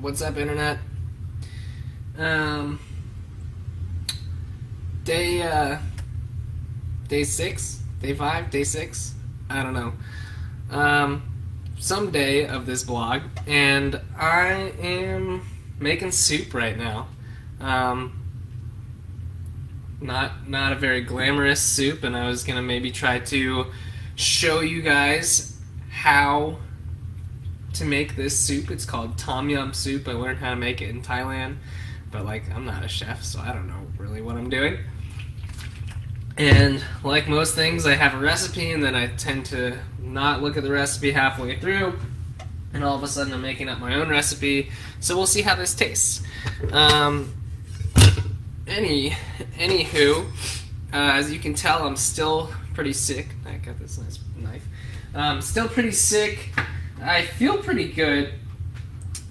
What's up, internet? Um, day day 6, day 5, day 6. I don't know. Um, some day of this blog, and I am making soup right now. Um, not a very glamorous soup, and I was gonna maybe try to show you guys how to make this soup. It's called tom yum soup. I learned how to make it in Thailand, but I'm not a chef, so I don't know really what I'm doing. And like most things, I have a recipe and then I tend to not look at the recipe halfway through, and all of a sudden I'm making up my own recipe. So we'll see how this tastes. Um, anywho, as you can tell, I'm still pretty sick. I got this nice knife. Still pretty sick. I feel pretty good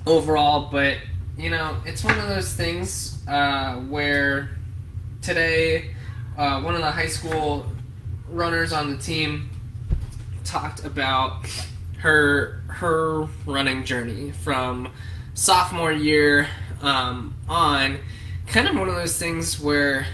overall, but it's one of those things where today one of the high school runners on the team talked about her running journey from sophomore year on. Kind of one of those things where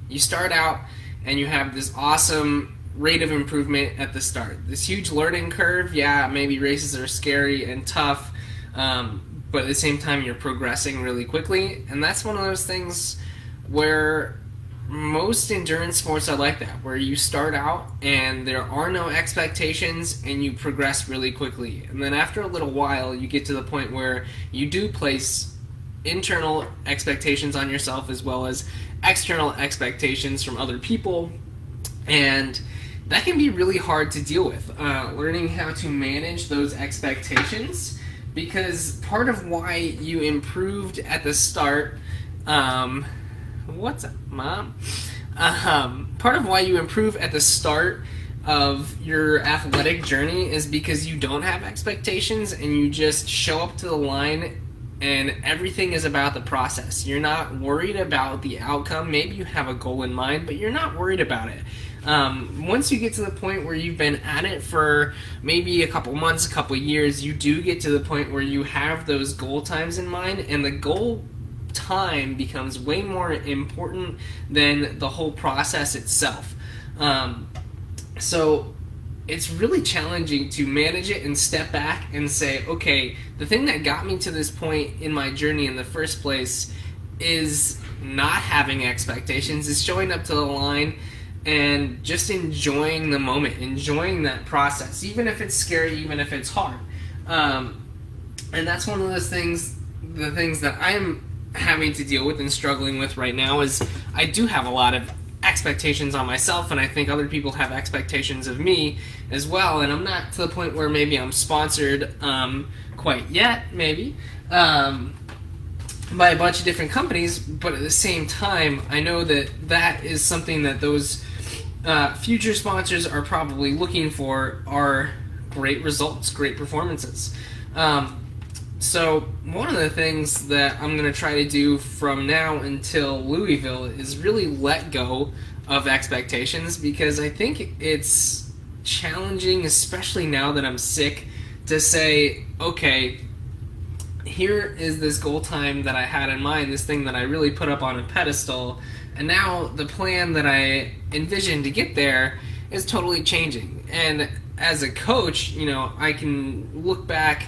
you start out and you have this awesome rate of improvement at the start. This huge learning curve. Yeah, maybe races are scary and tough, but at the same time you're progressing really quickly. And that's one of those things where most endurance sports are like that, where you start out and there are no expectations and you progress really quickly. And then after a little while, you get to the point where you do place internal expectations on yourself as well as external expectations from other people, and that can be really hard to deal with. Learning how to manage those expectations, because part of why you improved at the start, what's up, Mom? Part of why you improve at the start of your athletic journey is because you don't have expectations and you just show up to the line and everything is about the process. You're not worried about the outcome. Maybe you have a goal in mind, but you're not worried about it. Once you get to the point where you've been at it for maybe a couple months, a couple years, you do get to the point where you have those goal times in mind, and the goal time becomes way more important than the whole process itself. So it's really challenging to manage it and step back and say, okay, the thing that got me to this point in my journey in the first place is not having expectations, is showing up to the line and just enjoying the moment, enjoying that process, even if it's scary, even if it's hard. And that's one of those things, the things that I'm having to deal with and struggling with right now, is I do have a lot of expectations on myself, and I think other people have expectations of me as well, and I'm not to the point where maybe I'm sponsored quite yet, maybe, by a bunch of different companies, but at the same time, I know that that is something that those future sponsors are probably looking for, are great results, great performances. So one of the things that I'm going to try to do from now until Louisville is really let go of expectations, because I think it's challenging, especially now that I'm sick, to say, okay, here is this goal time that I had in mind, this thing that I really put up on a pedestal, and now the plan that I envisioned to get there is totally changing. And as a coach, I can look back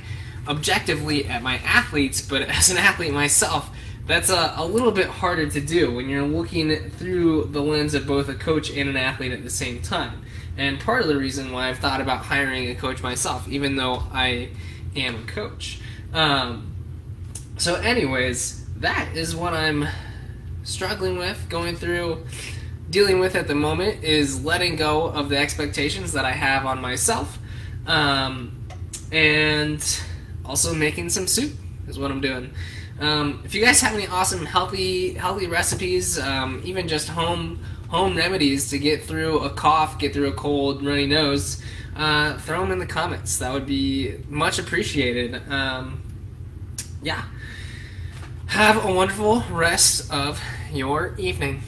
objectively at my athletes, but as an athlete myself, that's a little bit harder to do when you're looking through the lens of both a coach and an athlete at the same time. And part of the reason why I've thought about hiring a coach myself, even though I am a coach. So anyways, that is what I'm struggling with, going through, dealing with at the moment, is letting go of the expectations that I have on myself, and also making some soup is what I'm doing. If you guys have any awesome healthy recipes, even just home remedies to get through a cough, get through a cold, runny nose, throw them in the comments. That would be much appreciated. Yeah. Have a wonderful rest of your evening.